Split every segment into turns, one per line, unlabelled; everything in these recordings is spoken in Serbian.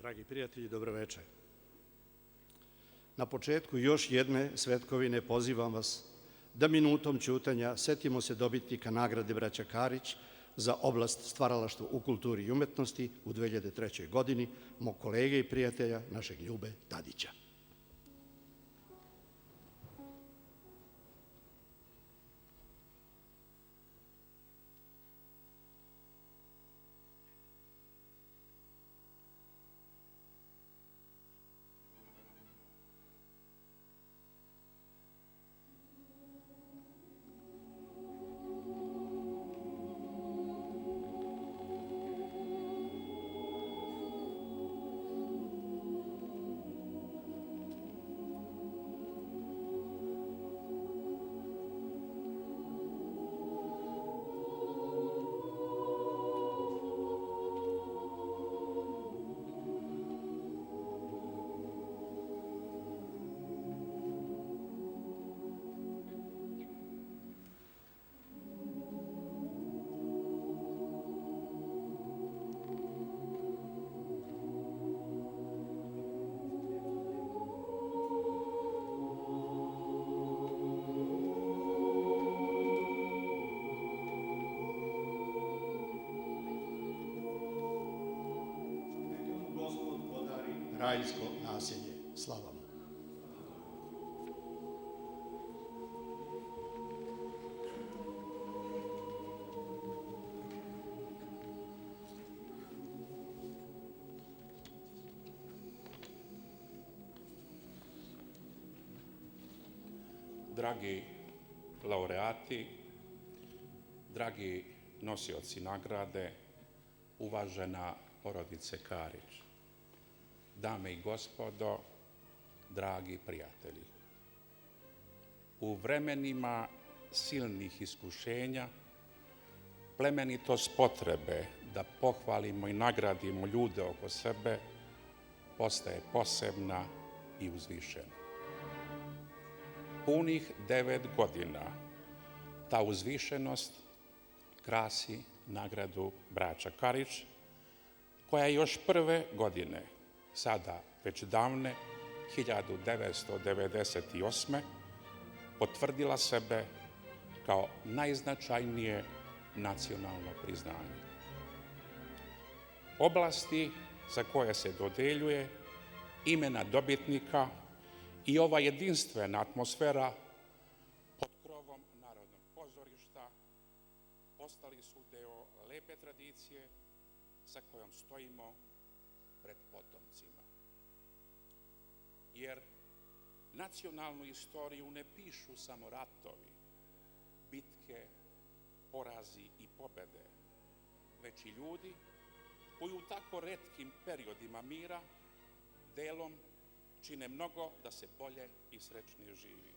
Dragi prijatelji, dobro večer. Na početku još jedne svetkovine pozivam vas da minutom ćutanja setimo se dobitnika nagrade braća Karić za oblast stvaralaštva u kulturi i umetnosti u 2003. godini, mog kolege i prijatelja, našeg Ljube Tadića. Rajsko naselje. Slava mu.
Dragi laureati, dragi nosioci nagrade, uvažena porodice Karić, dame i gospodo, dragi prijatelji. U vremenima silnih iskušenja, plemenitost potrebe da pohvalimo i nagradimo ljude oko sebe postaje posebna i uzvišena. Punih 9 godina ta uzvišenost krasi nagradu braća Karić, koja je još prve godine, sada već davne 1998. potvrdila sebe kao najznačajnije nacionalno priznanje. Oblasti za koje se dodeljuje, imena dobitnika i ova jedinstvena atmosfera pod krovom Narodnog pozorišta postali su deo lepe tradicije sa kojom stojimo pred potomcima. Jer nacionalnu istoriju ne pišu samo ratovi, bitke, porazi i pobede, već i ljudi koji u tako retkim periodima mira delom čine mnogo da se bolje i srećnije živi.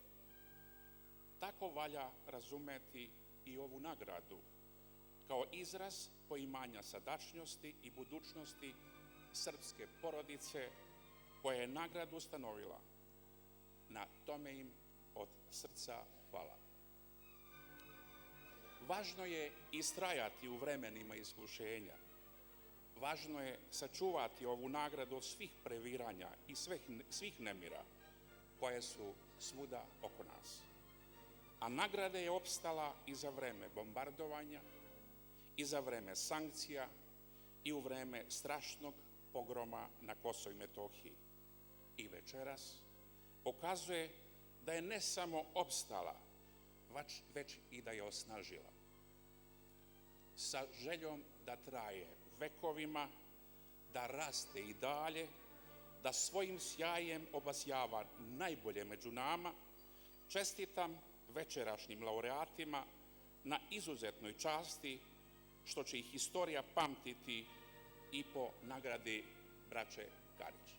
Tako valja razumeti i ovu nagradu kao izraz poimanja sadašnjosti i budućnosti srpske porodice koja je nagradu ustanovila. Na tome im od srca hvala. Važno je istrajati u vremenima iskušenja. Važno je sačuvati ovu nagradu od svih previranja i svih nemira koje su svuda oko nas. A nagrada je opstala i za vreme bombardovanja, i za vreme sankcija, i u vreme strašnog pogroma na Kosovu i Metohiji. I večeras pokazuje da je ne samo opstala, već i da je osnažila. Sa željom da traje vekovima, da raste i dalje, da svojim sjajem obasjava najbolje među nama, čestitam večerašnjim laureatima na izuzetnoj časti što će ih istorija pamtiti i po nagradi braće Karić.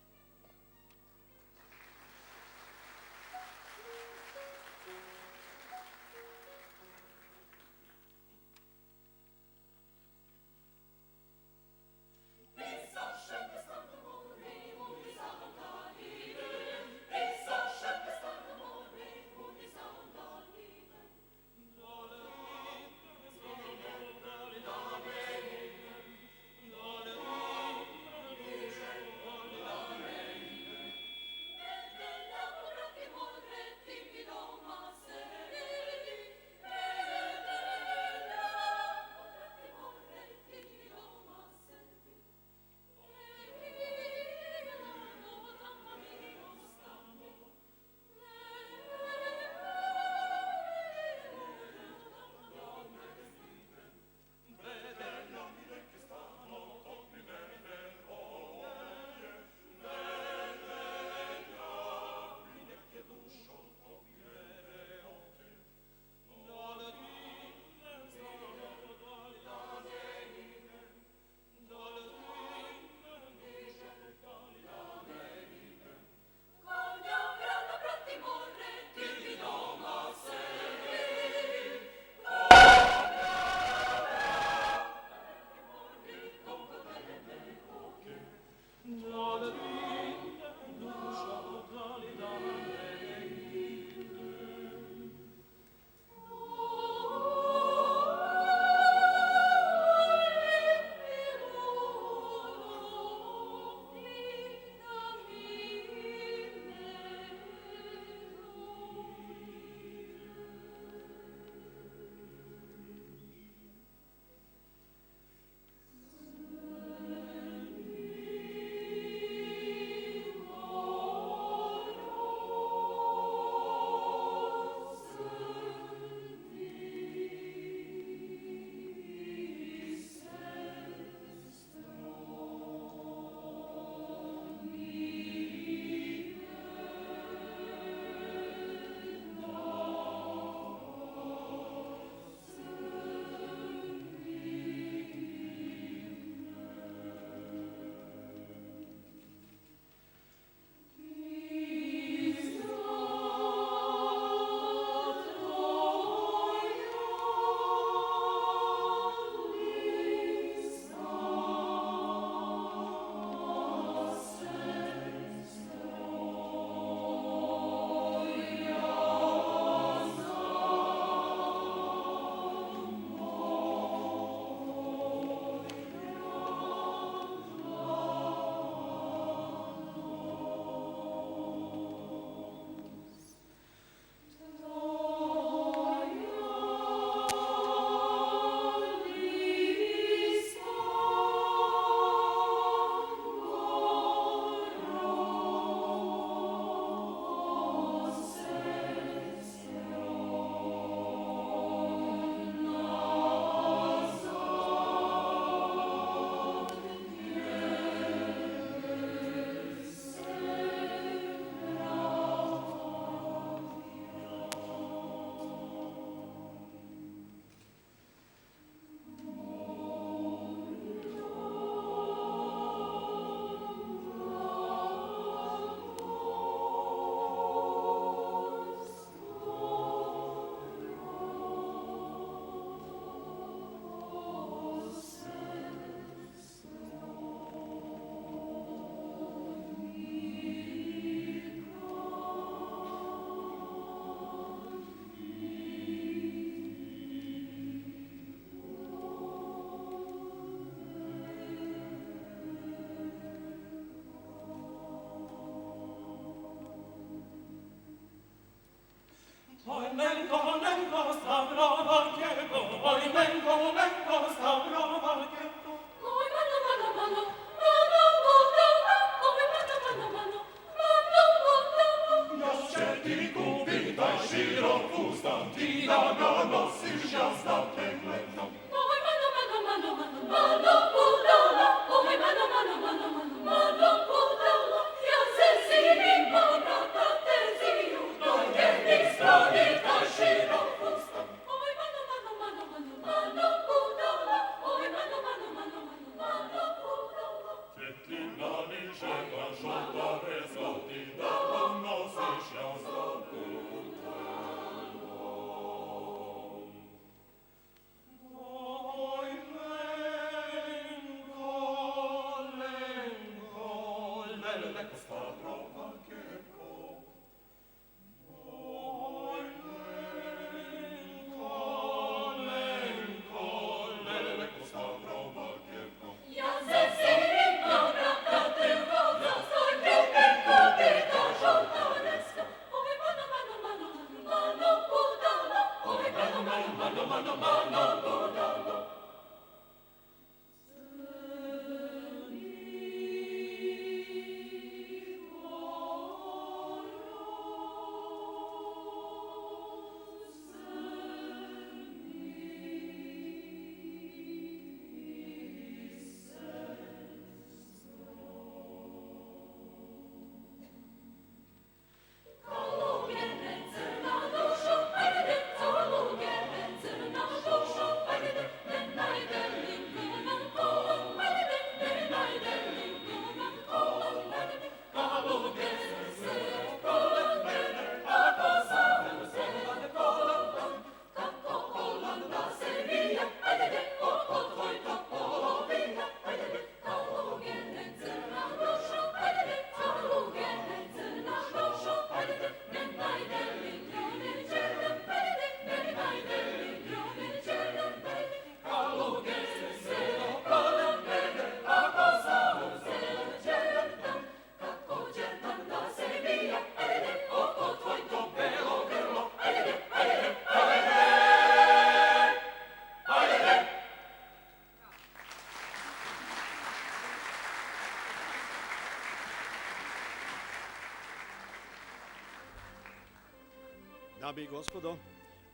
Dame i gospodo,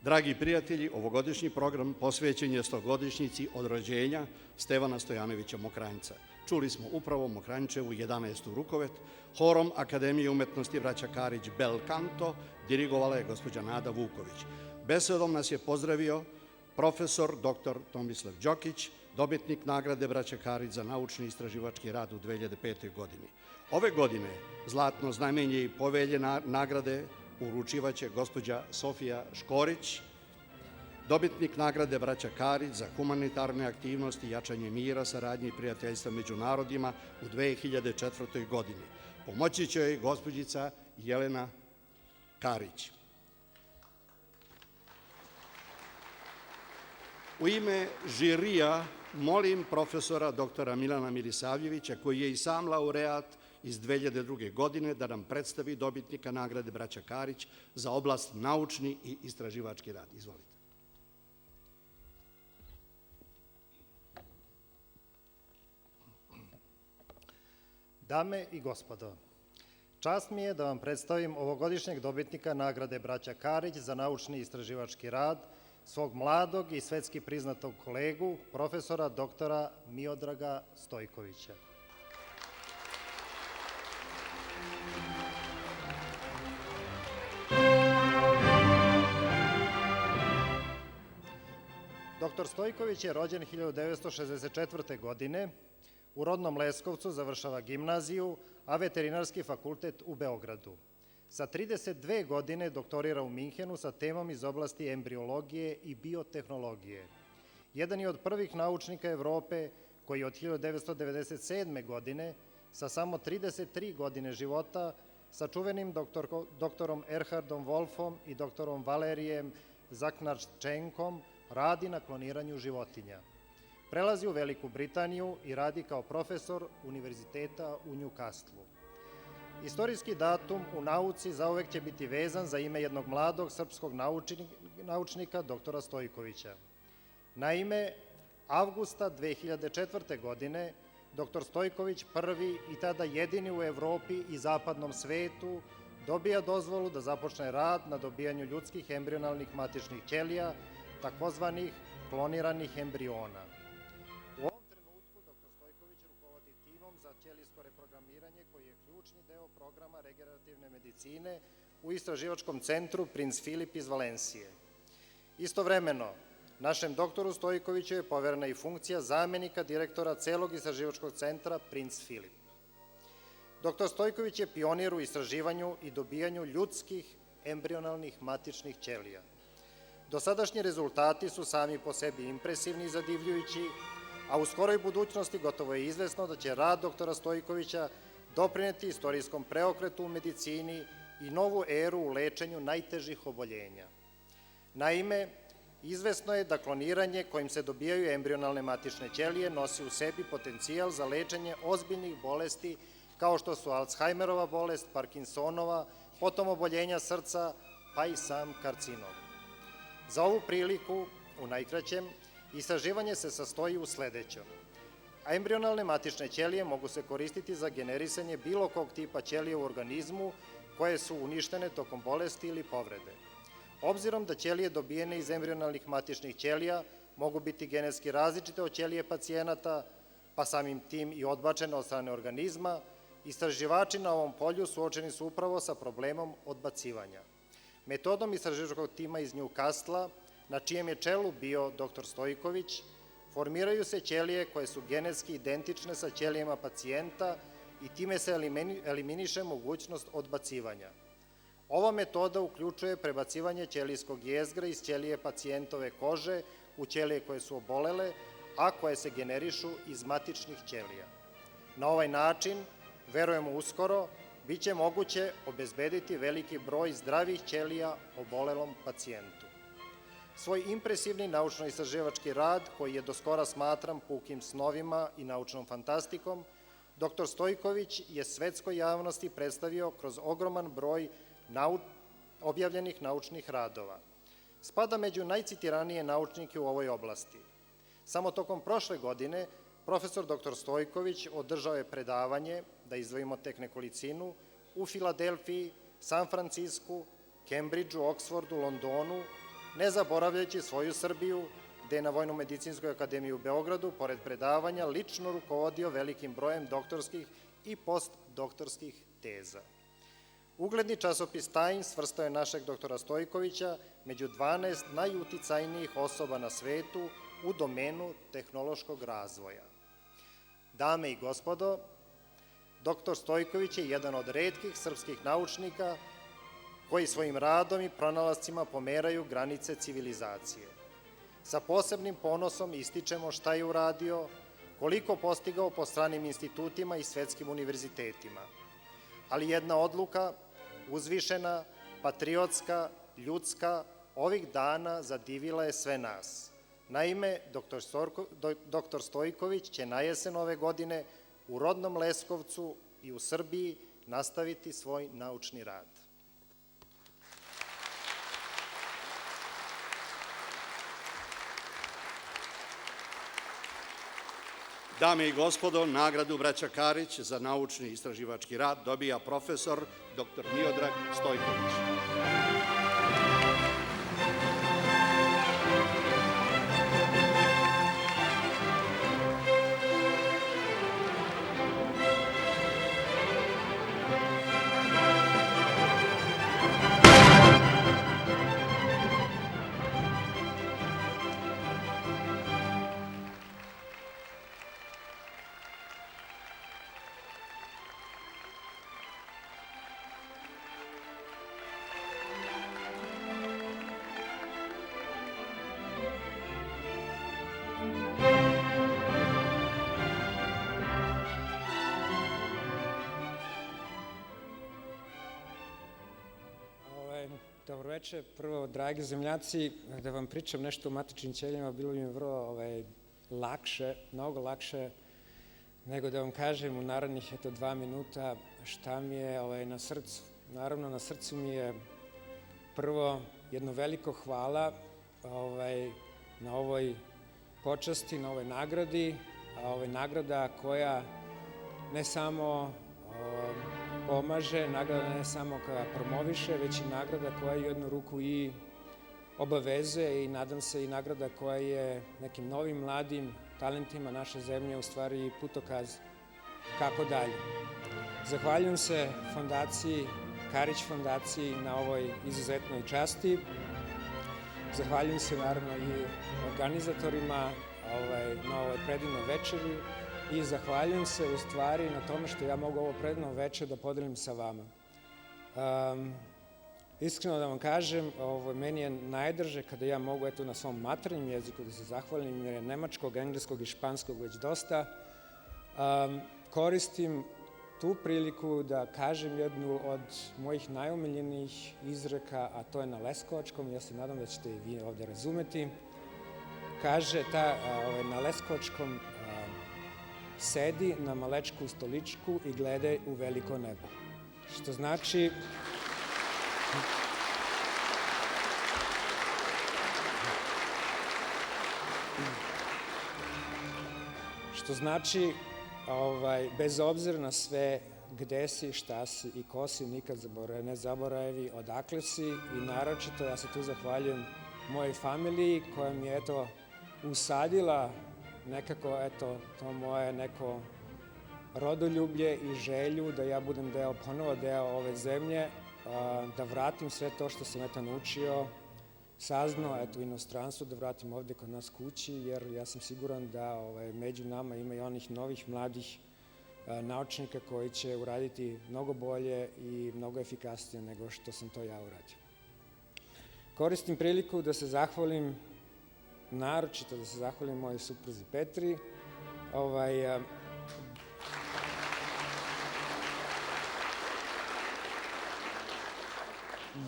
dragi prijatelji, ovogodišnji program posvećen je 100-godišnjici od rođenja Stevana Stojanovića Mokranjca. Čuli smo upravo Mokranjčevu 11. rukovet, horom Akademije umetnosti Braća Karić Bel Canto dirigovala je gospođa Nada Vuković. Besedom nas je pozdravio profesor dr. Tomislav Đokić, dobitnik nagrade Braća Karić za naučni i istraživački rad u 2005. godini. Ove godine zlatno znamenje i povelje nagrade uručivaće gospođa Sofija Škorić, dobitnik nagrade Braća Karić za humanitarne aktivnosti i jačanje mira, saradnje i prijateljstva među narodima u 2004. godini. Pomoći će joj gospođica Jelena Karić. U ime žirija molim profesora doktora Milana Milisavljevića, koji je i sam laureat iz 2002. godine, da nam predstavi dobitnika nagrade Braća Karić za oblast naučni i istraživački rad. Izvolite.
Dame i gospodo, čast mi je da vam predstavim ovogodišnjeg dobitnika nagrade Braća Karić za naučni i istraživački rad, svog mladog i svetski priznatog kolegu, profesora doktora Miodraga Stojkovića. Doktor Stojković je rođen 1964. godine. U rodnom Leskovcu završava gimnaziju, a veterinarski fakultet u Beogradu. Sa 32 godine doktorira u Minhenu sa temom iz oblasti embriologije i biotehnologije. Jedan je od prvih naučnika Evrope koji od 1997. godine sa samo 33 godine života sa čuvenim doktorom Erhardom Wolfom i doktorom Valerijem Zaknarčenkom radi na kloniranju životinja. Prelazi u Veliku Britaniju i radi kao profesor univerziteta u Newcastlu. Istorijski datum u nauci zauvek će biti vezan za ime jednog mladog srpskog naučnika, doktora Stojkovića. Naime, avgusta 2004. godine doktor Stojković, prvi i tada jedini u Evropi i zapadnom svetu, dobija dozvolu da započne rad na dobijanju ljudskih embrionalnih matičnih ćelija, takozvanih kloniranih embriona. U ovom trenutku dr. Stojković rukovodi timom za ćelijsko reprogramiranje koji je ključni deo programa regenerativne medicine u istraživačkom centru Princ Filip iz Valencije. Istovremeno, našem doktoru Stojkoviću je poverena i funkcija zamenika direktora celog istraživačkog centra Princ Filip. Dr. Stojković je pionir u istraživanju i dobijanju ljudskih embrionalnih matičnih ćelija. Dosadašnji rezultati su sami po sebi impresivni i zadivljujući, a u skoroj budućnosti gotovo je izvesno da će rad doktora Stojkovića doprineti istorijskom preokretu u medicini i novu eru u lečenju najtežih oboljenja. Naime, izvesno je da kloniranje kojim se dobijaju embrionalne matične ćelije nosi u sebi potencijal za lečenje ozbiljnih bolesti kao što su Alzheimerova bolest, Parkinsonova, potom oboljenja srca, pa i sam karcinom. Za ovu priliku, u najkraćem, istraživanje se sastoji u sledećem. Embrionalne matične ćelije mogu se koristiti za generisanje bilo kog tipa ćelije u organizmu koje su uništene tokom bolesti ili povrede. Obzirom da ćelije dobijene iz embrionalnih matičnih ćelija mogu biti genetski različite od ćelije pacijenata, pa samim tim i odbačene od strane organizma, istraživači na ovom polju suočeni su upravo sa problemom odbacivanja. Metodom istraživačkog tima iz Newcastla, na čijem je čelu bio dr. Stojković, formiraju se ćelije koje su genetski identične sa ćelijama pacijenta i time se eliminiše mogućnost odbacivanja. Ova metoda uključuje prebacivanje ćelijskog jezgra iz ćelije pacijentove kože u ćelije koje su obolele, a koje se generišu iz matičnih ćelija. Na ovaj način, verujemo uskoro, biće moguće obezbediti veliki broj zdravih ćelija obolelom pacijentu. Svoj impresivni naučno-istraživački rad, koji je doskora smatran pukim snovima i naučnom fantastikom, dr. Stojković je svetskoj javnosti predstavio kroz ogroman broj objavljenih naučnih radova. Spada među najcitiranije naučnike u ovoj oblasti. Samo tokom prošle godine profesor dr. Stojković održao je predavanje, da izdvojimo tek nekolicinu, u Filadelfiji, San Francisku, Kembridžu, Oksfordu, Londonu, ne zaboravljajući svoju Srbiju, gde je na Vojno-medicinskoj akademiji u Beogradu, pored predavanja, lično rukovodio velikim brojem doktorskih i postdoktorskih teza. Ugledni časopis Time svrstao je našeg doktora Stojkovića među 12 najuticajnijih osoba na svetu u domenu tehnološkog razvoja. Dame i gospodo, doktor Stojković je jedan od retkih srpskih naučnika koji svojim radom i pronalascima pomeraju granice civilizacije. Sa posebnim ponosom ističemo šta je uradio, koliko postigao po stranim institutima i svetskim univerzitetima. Ali jedna odluka, uzvišena, patriotska, ljudska, ovih dana zadivila je sve nas. Naime, doktor Stojković će na jesen ove godine u rodnom Leskovcu i u Srbiji nastaviti svoj naučni rad.
Dame i gospodo, nagradu braća Karić za naučni istraživački rad dobija profesor dr. Miodrag Stojković.
Dobro večer. Prvo, dragi zemljaci, da vam pričam nešto o matičnim ćelijama, bilo bi mi vrlo lakše, mnogo lakše, nego da vam kažem u narednih 2 minuta šta mi je na srcu. Naravno, na srcu mi je prvo jedno veliko hvala na ovoj počasti, na ovoj nagradi, nagrada koja ne samo pomaže, nagrada ne samo koja promoviše, već i nagrada koja u jednu ruku i obavezuje i nadam se i nagrada koja je nekim novim mladim talentima naše zemlje u stvari putokaz kako dalje. Zahvaljujem se fondaciji, Karić fondaciji na ovoj izuzetnoj časti. Zahvaljujem se naravno i organizatorima na ovoj predivnoj večeri i zahvaljujem se u stvari na tome što ja mogu ovo predivno večer da podelim sa vama. Iskreno da vam kažem, meni je najdrže kada ja mogu na svom maternjem jeziku da se zahvalim, jer je nemačkog, engleskog i španskog već dosta. Koristim tu priliku da kažem jednu od mojih najomiljenijih izreka, a to je na leskovačkom, ja se nadam da ćete i vi ovde razumeti. Kaže na leskovačkom: sedi na malečku stoličku i gledaj u veliko nebo. Što znači... Što znači, bez obzira na sve gde si, šta si i ko si, nikad ne zaboravi odakle si i naročito ja se tu zahvaljujem mojoj familiji koja mi je usadila nekako to moje neko rodoljublje i želju da ja budem ponovo deo ove zemlje, da vratim sve to što sam naučio, saznao u inostranstvu, da vratim ovde kod nas kući, jer ja sam siguran da među nama ima i onih novih mladih naučnika koji će uraditi mnogo bolje i mnogo efikasnije nego što sam to ja uradio. Koristim priliku da se zahvalim, naročito da se zahvalim mojoj supruzi Petri,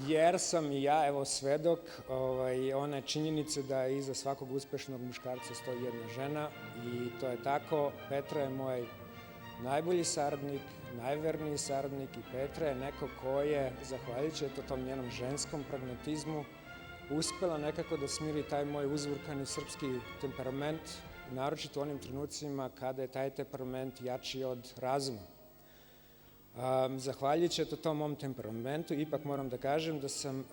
jer sam i ja, svedok one činjenice da iza svakog uspešnog muškarca stoji jedna žena i to je tako. Petra je moj najbolji saradnik, najverniji saradnik i Petra je neko ko je, zahvaljujući tom njenom ženskom pragmatizmu, uspela nekako da smiri taj moj uzburkani srpski temperament, naročito u onim trenucima kada je taj temperament jači od razuma. Zahvaljujući tom mom temperamentu, ipak moram da kažem da sam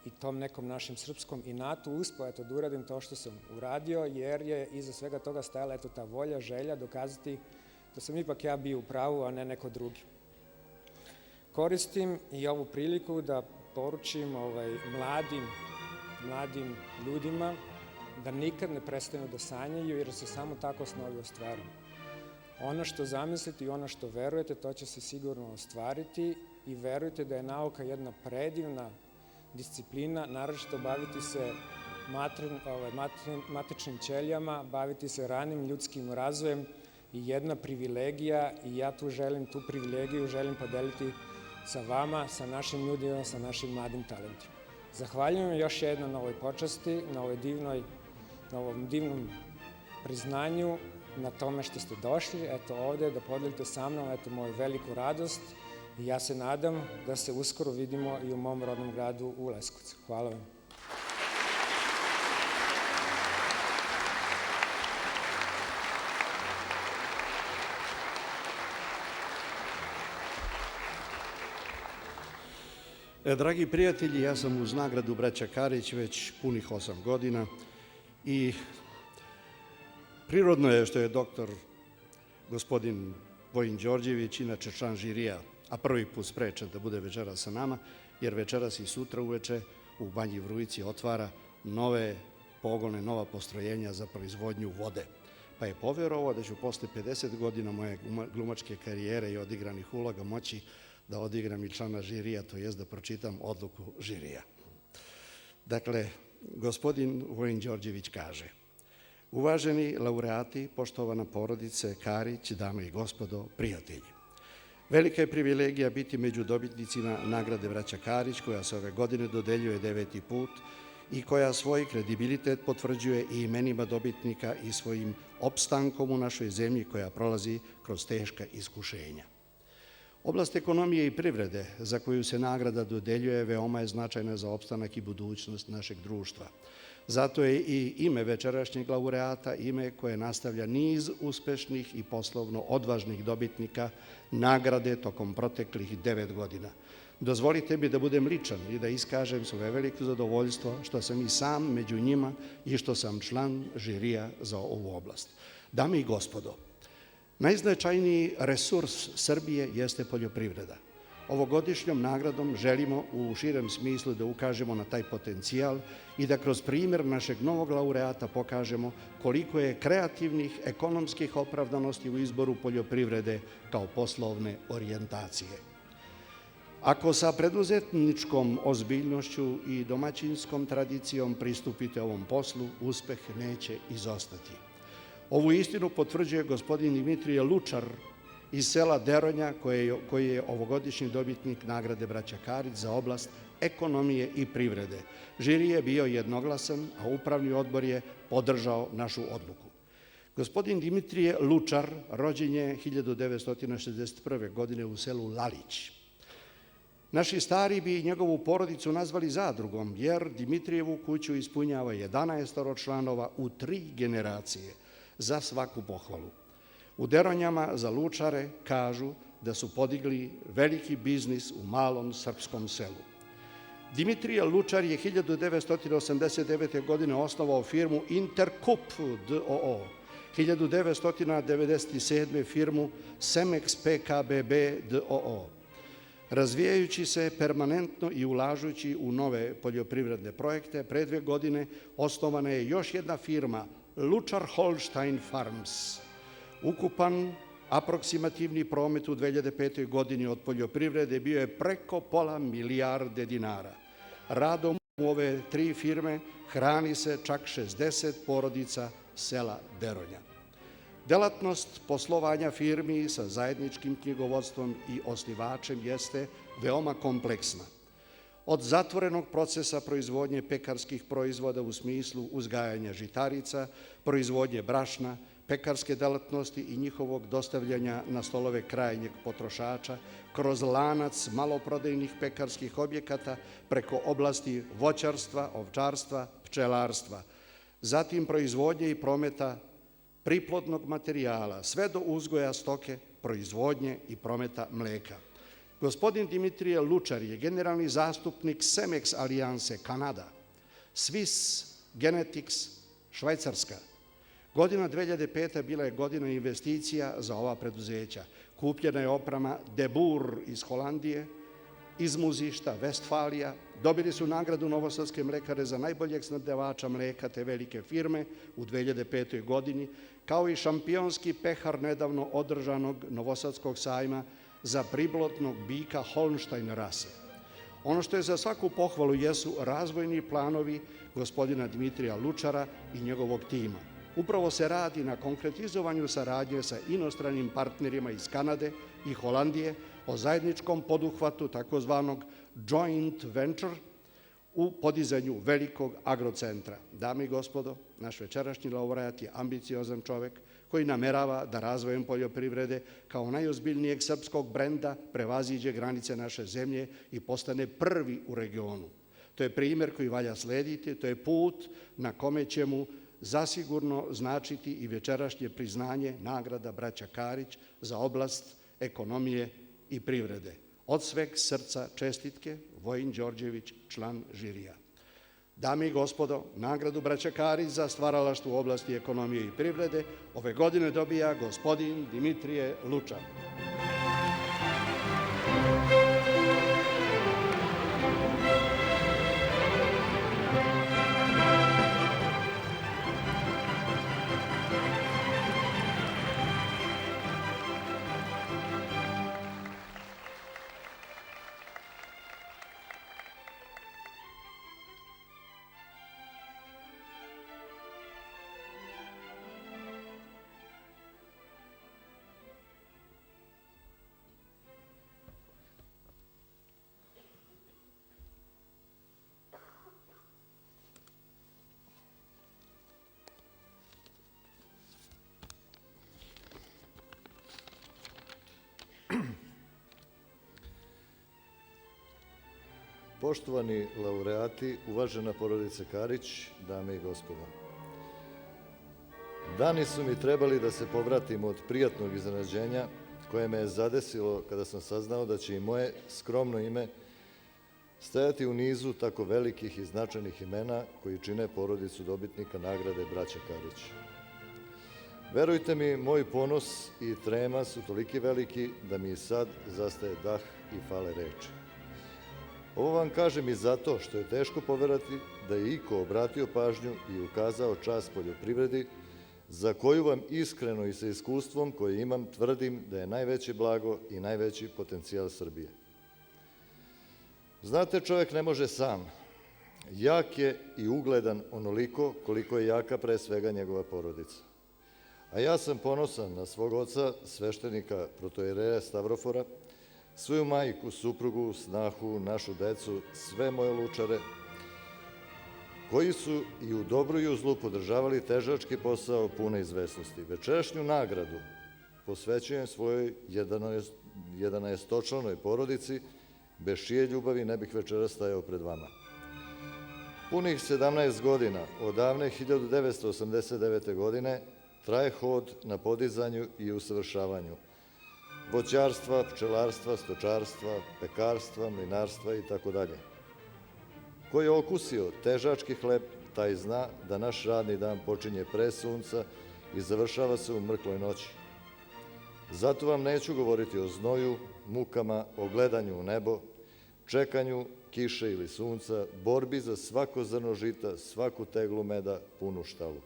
i tom nekom našem srpskom inatu uspeo da uradim to što sam uradio, jer je iza svega toga stajala ta volja, želja dokazati da sam ipak ja bio u pravu, a ne neko drugi. Koristim i ovu priliku da poručim mladim ljudima da nikad ne prestanu da sanjaju, jer se samo tako snovi ostvaruju. Ono što zamislite i ono što verujete, to će se sigurno ostvariti i verujte da je nauka jedna predivna disciplina, naročito baviti se matičnim ćelijama, baviti se ranim ljudskim razvojem i jedna privilegija i ja tu privilegiju želim podeliti sa vama, sa našim ljudima, sa našim mladim talentima. Zahvaljujem još jednom na ovoj počasti, na ovom divnom priznanju, na tome što ste došli, ovde, da podelite sa mnom, moju veliku radost i ja se nadam da se uskoro vidimo i u mom rodnom gradu u Leskovcu. Hvala vam.
Dragi prijatelji, ja sam uz nagradu Braća Karić već punih 8 godina i prirodno je što je doktor gospodin Vojin Đorđević, inače član žirija, a prvi put sprečen da bude večeras sa nama, jer večeras i sutra uveče u Banji Vrujici otvara nove pogone, nova postrojenja za proizvodnju vode. Pa je poverovao da ću posle 50 godina moje glumačke karijere i odigranih uloga moći da odigram i člana žirija, to jest da pročitam odluku žirija. Dakle, gospodin Vojin Đorđević kaže: uvaženi laureati, poštovana porodice Karić, dame i gospodo, prijatelji. Velika je privilegija biti među dobitnicima nagrade Braća Karić, koja se ove godine dodeljuje 9. put i koja svoj kredibilitet potvrđuje i imenima dobitnika i svojim opstankom u našoj zemlji koja prolazi kroz teška iskušenja. Oblast ekonomije i privrede za koju se nagrada dodeljuje veoma je značajna za opstanak i budućnost našeg društva. Zato je i ime večerašnjeg laureata ime koje nastavlja niz uspešnih i poslovno odvažnih dobitnika nagrade tokom proteklih 9 godina. Dozvolite mi da budem ličan i da iskažem svoje veliko zadovoljstvo što sam i sam među njima i što sam član žirija za ovu oblast. Dame i gospodo, najznačajniji resurs Srbije jeste poljoprivreda. Ovogodišnjom nagradom želimo u širem smislu da ukažemo na taj potencijal i da kroz primjer našeg novog laureata pokažemo koliko je kreativnih ekonomskih opravdanosti u izboru poljoprivrede kao poslovne orijentacije. Ako sa preduzetničkom ozbiljnošću i domaćinskom tradicijom pristupite ovom poslu, uspeh neće izostati. Ovu istinu potvrđuje gospodin Dimitrije Lučar iz sela Deronja, koji je ovogodišnji dobitnik nagrade Braća Karić za oblast ekonomije i privrede. Žiri je bio jednoglasan, a upravni odbor je podržao našu odluku. Gospodin Dimitrije Lučar rođen je 1961. godine u selu Lalić. Naši stari bi njegovu porodicu nazvali zadrugom, jer Dimitrijevu kuću ispunjava 11 članova u 3 generacije, za svaku pohvalu. U Deronjama za Lučare kažu da su podigli veliki biznis u malom srpskom selu. Dimitrije Lučar je 1989. godine osnovao firmu Interkup d.o.o., 1997. firmu Semex PKBB d.o.o. Razvijajući se permanentno i ulažući u nove poljoprivredne projekte, pre 2 godine osnovana je još jedna firma, Lučar Holstein Farms. Ukupan aproksimativni promet u 2005. godini od poljoprivrede bio je preko pola milijarde dinara. Radom u ove 3 firme hrani se čak 60 porodica sela Deronja. Delatnost poslovanja firmi sa zajedničkim knjigovodstvom i osnivačem jeste veoma kompleksna. Od zatvorenog procesa proizvodnje pekarskih proizvoda u smislu uzgajanja žitarica, proizvodnje brašna, pekarske delatnosti i njihovog dostavljanja na stolove krajnjeg potrošača, kroz lanac maloprodajnih pekarskih objekata, preko oblasti voćarstva, ovčarstva, pčelarstva, zatim proizvodnje i prometa priplodnog materijala, sve do uzgoja stoke, proizvodnje i prometa mleka. Gospodin Dimitrije Lučar je generalni zastupnik Semex alijanse Kanada, Swiss Genetics Švajcarska. Godina 2005. bila je godina investicija za ova preduzeća. Kupljena je oprema De Boer iz Holandije, iz muzišta Westfalija. Dobili su nagradu Novosadske mlekare za najboljeg snabdevača mleka te velike firme u 2005. godini, kao i šampionski pehar nedavno održanog Novosadskog sajma za priplodnog bika Holstein rase. Ono što je za svaku pohvalu jesu razvojni planovi gospodina Dimitrija Lučara i njegovog tima. Upravo se radi na konkretizovanju saradnje sa inostranim partnerima iz Kanade i Holandije o zajedničkom poduhvatu takozvanog joint venture u podizanju velikog agrocentra. Dame i gospodo, naš večerašnji laureat je ambiciozan čovek koji namerava da razvojem poljoprivrede kao najozbiljnijeg srpskog brenda prevaziđe granice naše zemlje i postane prvi u regionu. To je primer koji valja slediti, to je put na kome će mu zasigurno značiti i večerašnje priznanje nagrada braća Karić za oblast ekonomije i privrede. Od sveg srca čestitke, Vojin Đorđević, član žirija. Dame i gospodo, nagradu braća Karić za stvaralaštvo u oblasti ekonomije i privrede ove godine dobija gospodin Dimitrije Lučar.
Poštovani laureati, uvažena porodice Karić, dame i gospodo. Dani su mi trebali da se povratim od prijatnog iznenađenja koje me je zadesilo kada sam saznao da će i moje skromno ime stajati u nizu tako velikih i značajnih imena koji čine porodicu dobitnika nagrade braća Karić. Verujte mi, moj ponos i trema su toliki veliki da mi i sad zastaje dah i fale reči. Ovo vam kažem i zato što je teško poverati da je iko obratio pažnju i ukazao čast poljoprivredi, za koju vam iskreno i sa iskustvom koje imam tvrdim da je najveće blago i najveći potencijal Srbije. Znate, čovjek ne može sam. Jak je i ugledan onoliko koliko je jaka pre svega njegova porodica. A ja sam ponosan na svog oca, sveštenika protoijereja Stavrofora, svoju majku, suprugu, snahu, našu decu, sve moje Lučare, koji su i u dobru i u zlu podržavali težački posao pune izvesnosti. Večerašnju nagradu posvećujem svojoj 11-članoj porodici, bez čije ljubavi ne bih večeras stajao pred vama. Punih 17 godina, od davne 1989. godine, traje hod na podizanju i usavršavanju voćarstva, pčelarstva, stočarstva, pekarstva, mlinarstva i tako dalje. Ko je okusio težački hleb, taj zna da naš radni dan počinje pre sunca i završava se u mrkloj noći. Zato vam neću govoriti o znoju, mukama, o gledanju u nebo, čekanju kiše ili sunca, borbi za svako zrno žita, svaku teglu meda, punu štalu.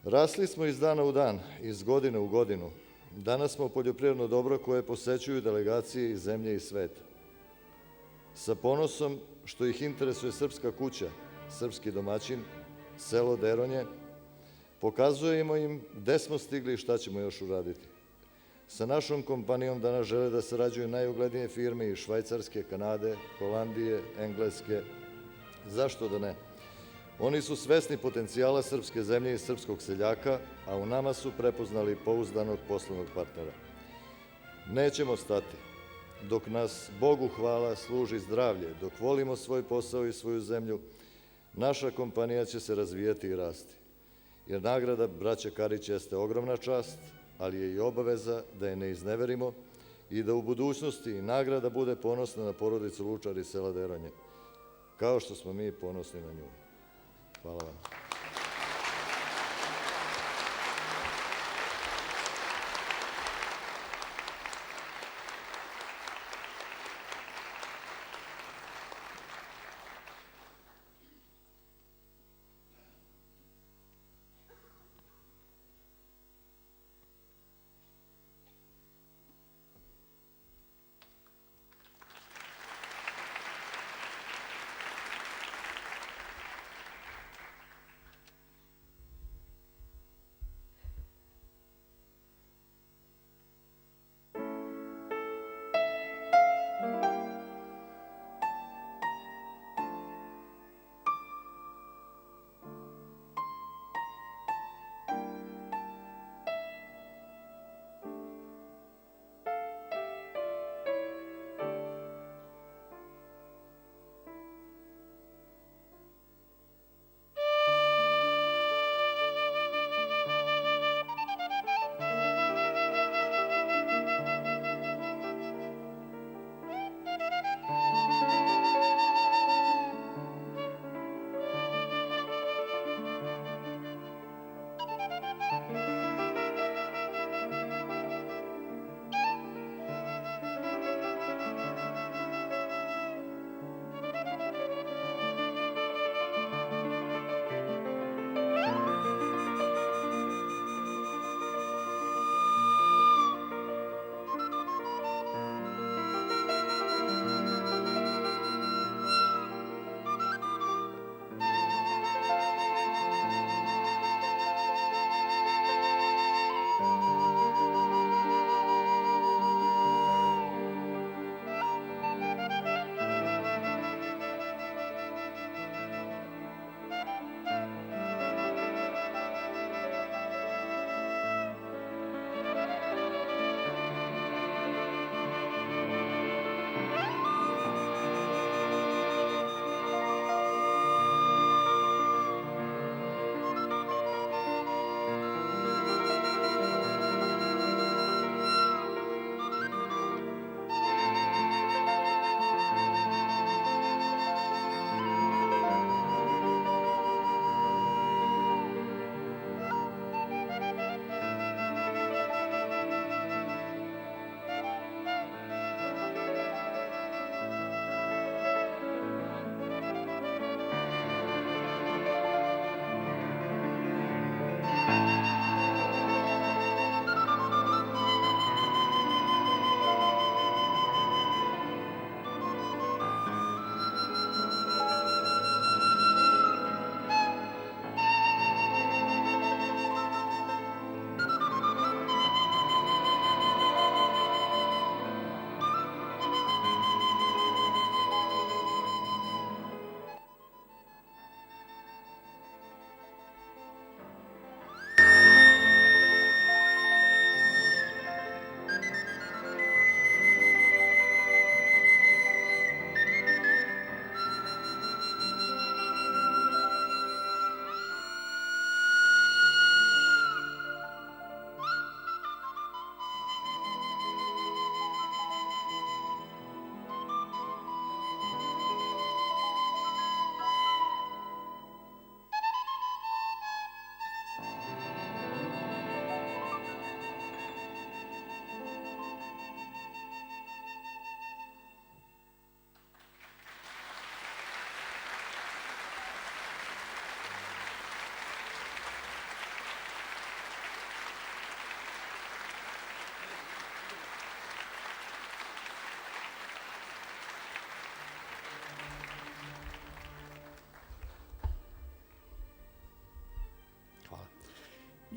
Rasli smo iz dana u dan, iz godine u godinu. Danas smo poljoprivredno dobro koje posećuju delegacije iz zemlje i sveta. Sa ponosom što ih interesuje srpska kuća, srpski domaćin, selo Deronje, pokazujemo im gde smo stigli i šta ćemo još uraditi. Sa našom kompanijom danas žele da sarađuju najuglednije firme iz Švajcarske, Kanade, Holandije, Engleske. Zašto da ne? Oni su svesni potencijala srpske zemlje i srpskog seljaka, a u nama su prepoznali pouzdanog poslovnog partnera. Nećemo stati. Dok nas, Bogu hvala, služi zdravlje, dok volimo svoj posao i svoju zemlju, naša kompanija će se razvijati i rasti. jer nagrada braće Karić jeste ogromna čast, ali je i obaveza da je ne izneverimo i da u budućnosti nagrada bude ponosna na porodicu Lučar iz sela Deronje, kao što smo mi ponosni na nju. Hvala vam.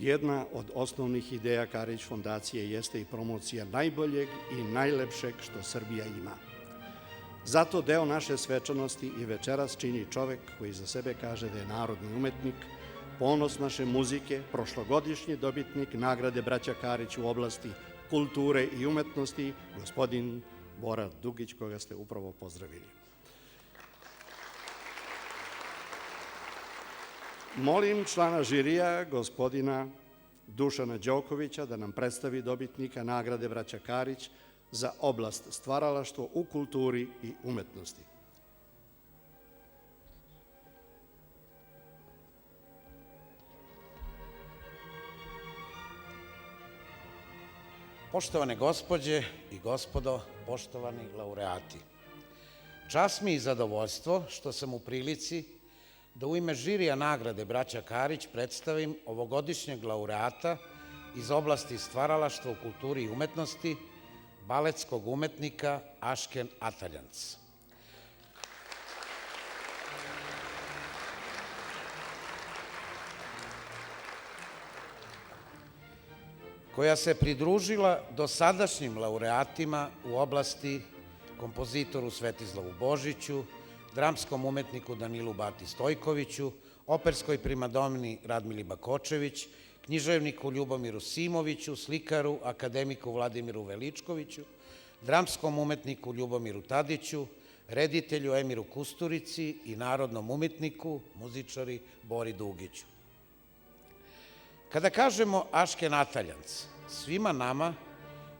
Jedna od osnovnih ideja Karić fondacije jeste i promocija najboljeg i najlepšeg što Srbija ima. Zato deo naše svečanosti i večeras čini čovek koji za sebe kaže da je narodni umetnik, ponos naše muzike, prošlogodišnji dobitnik nagrade braća Karić u oblasti kulture i umetnosti, gospodin Bora Dugić, koga ste upravo pozdravili. Molim člana žirija, gospodina Dušana Đokovića, da nam predstavi dobitnika nagrade Braća Karić za oblast stvaralaštvo u kulturi i umetnosti.
Poštovane gospođe i gospodo, poštovani laureati, čast mi i zadovoljstvo što sam u prilici da u ime žirija nagrade Braća Karić predstavim ovogodišnjeg laureata iz oblasti stvaralaštva u kulturi i umetnosti, baletskog umetnika Ašken Ataljanc. Koja se pridružila dosadašnjim laureatima u oblasti kompozitoru Svetislavu Božiću, dramskom umetniku Danilu Bati Stojkoviću, operskoj primadoni Radmili Bakočević, književniku Ljubomiru Simoviću, slikaru akademiku Vladimiru Veličkoviću, dramskom umetniku Ljubomiru Tadiću, reditelju Emiru Kusturici i narodnom umetniku, muzičari Bori Dugiću. Kada kažemo Ašken Ataljanc, svima nama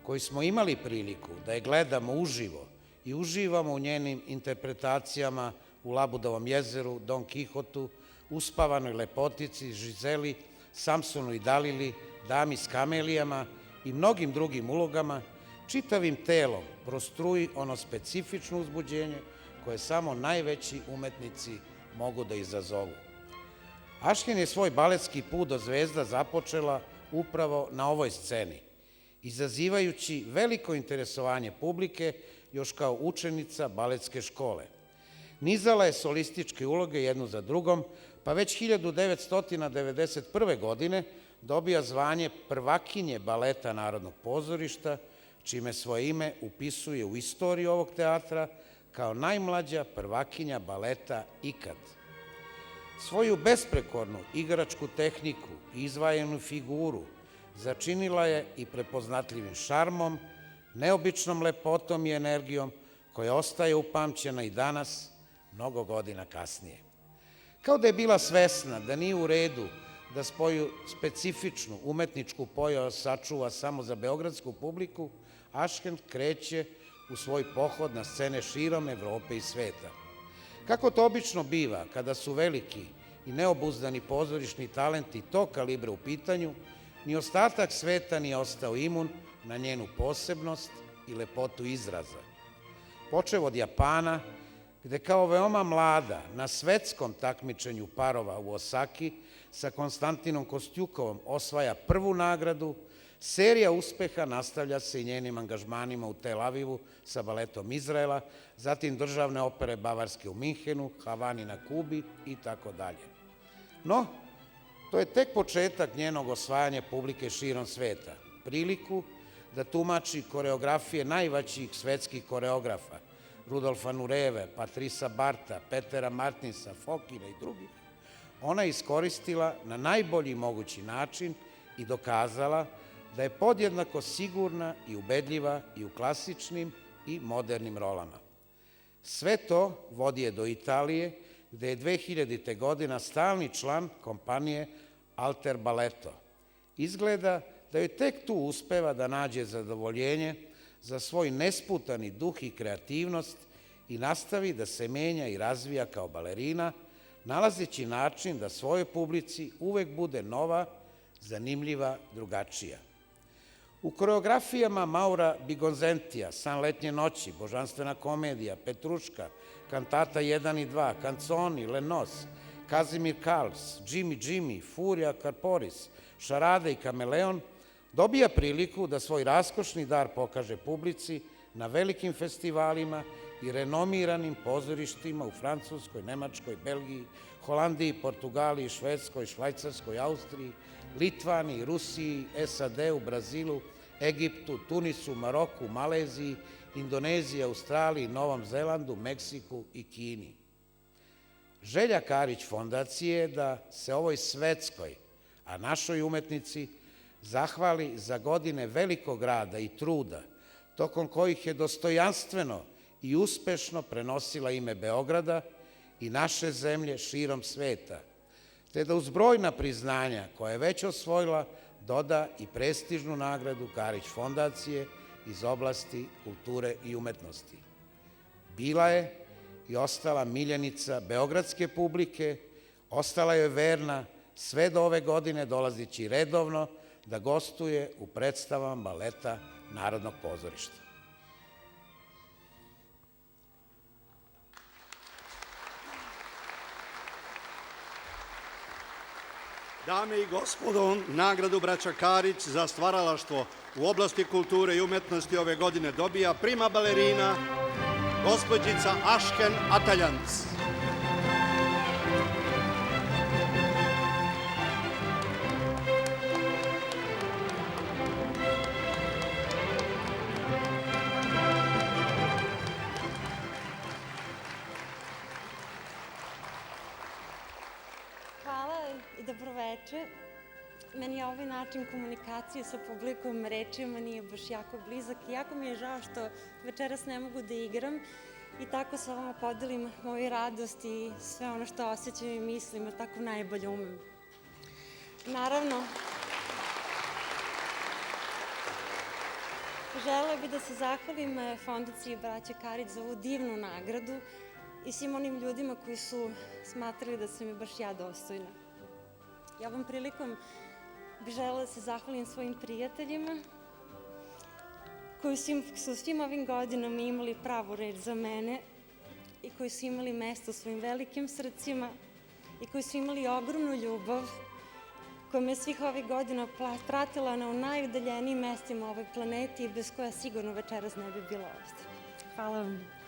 koji smo imali priliku da je gledamo uživo i uživamo u njenim interpretacijama u Labudovom jezeru, Don Kihotu, Uspavanoj lepotici, Žizeli, Samsonu i Dalili, Dami s kamelijama i mnogim drugim ulogama, čitavim telom prostruji ono specifično uzbuđenje koje samo najveći umetnici mogu da izazovu. Ašken je svoj baletski put do zvezda započela upravo na ovoj sceni, izazivajući veliko interesovanje publike još kao učenica baletske škole. Nizala je solističke uloge jednu za drugom, pa već 1991. godine dobija zvanje prvakinje baleta Narodnog pozorišta, čime svoje ime upisuje u istoriju ovog teatra kao najmlađa prvakinja baleta ikad. Svoju besprekornu igračku tehniku i izvajenu figuru začinila je i prepoznatljivim šarmom, neobičnom lepotom i energijom koja ostaje upamćena i danas, mnogo godina kasnije. Kao da je bila svesna da nije u redu da svoju specifičnu umetničku pojavu sačuva samo za beogradsku publiku, Ašken kreće u svoj pohod na scene širom Evrope i sveta. Kako to obično biva kada su veliki i neobuzdani pozorišni talenti tog kalibra u pitanju, ni ostatak sveta nije ostao imun na njenu posebnost i lepotu izraza. Počev od Japana, gde kao veoma mlada na svetskom takmičenju parova u Osaki sa Konstantinom Kostjukovom osvaja prvu nagradu, serija uspeha nastavlja se i njenim angažmanima u Tel Avivu sa baletom Izraela, zatim državne opere Bavarske u Minhenu, Havani na Kubi i tako dalje. No, to je tek početak njenog osvajanja publike širom sveta, priliku da tumači koreografije najvećih svetskih koreografa, Rudolfa Nureve, Patrisa Barta, Petera Martinsa, Fokina i drugih, ona je iskoristila na najbolji mogući način i dokazala da je podjednako sigurna i ubedljiva i u klasičnim i modernim rolama. Sve to vodi je do Italije, gde je 2000. godina stalni član kompanije Alter Baleto. Izgleda da joj tek tu uspeva da nađe zadovoljenje za svoj nesputani duh i kreativnost i nastavi da se menja i razvija kao balerina, nalazeći način da svojoj publici uvek bude nova, zanimljiva, drugačija. U koreografijama Maura Bigonzentija, San letnje noći, Božanstvena komedija, Petruška, Kantata 1 i 2, Canzoni, Lenos, Kazimir Kals, Jimmy, Furija Karporis, Šarade i Kameleon, dobija priliku da svoj raskošni dar pokaže publici na velikim festivalima i renomiranim pozorištima u Francuskoj, Nemačkoj, Belgiji, Holandiji, Portugaliji, Švedskoj, Švajcarskoj, Austriji, Litvaniji, Rusiji, SAD-u, Brazilu, Egiptu, Tunisu, Maroku, Maleziji, Indoneziji, Australiji, Novom Zelandu, Meksiku i Kini. Želja Karić fondacije je da se ovoj svetskoj, a našoj umetnici zahvali za godine velikog rada i truda, tokom kojih je dostojanstveno i uspešno prenosila ime Beograda i naše zemlje širom sveta, te da uz brojna priznanja koja je već osvojila doda i prestižnu nagradu Karić fondacije iz oblasti kulture i umetnosti. Bila je i ostala miljenica beogradske publike, ostala je verna sve do ove godine, dolazeći redovno da gostuje u predstavama baleta Narodnog pozorišta.
Dame i gospodo, nagradu braća Karić za stvaralaštvo u oblasti kulture i umetnosti ove godine dobija prima balerina, gospođica Ašken Ataljanc.
Hvala i dobroveče. Meni je ovaj način komunikacije sa publikom rečima nije baš jako blizak i jako mi je žao što večeras ne mogu da igram i tako sa vama podelim moju radost i sve ono što osjećam i mislim, jer tako najbolje umem. Naravno, želela bih da se zahvalim Fondaciji Braće Karić za ovu divnu nagradu i svim onim ljudima koji su smatrali da sam je baš ja dostojna. Ja ovom prilikom bih želela da se zahvalim svojim prijateljima koji su svim ovim godinama imali pravu reč za mene i koji su imali mesto u svojim velikim srcima i koji su imali ogromnu ljubav koja me svih ovih godina pratila na najudaljenijim mestima ovoj planeti i bez koja sigurno večeras ne bi bila ovde. Hvala vam.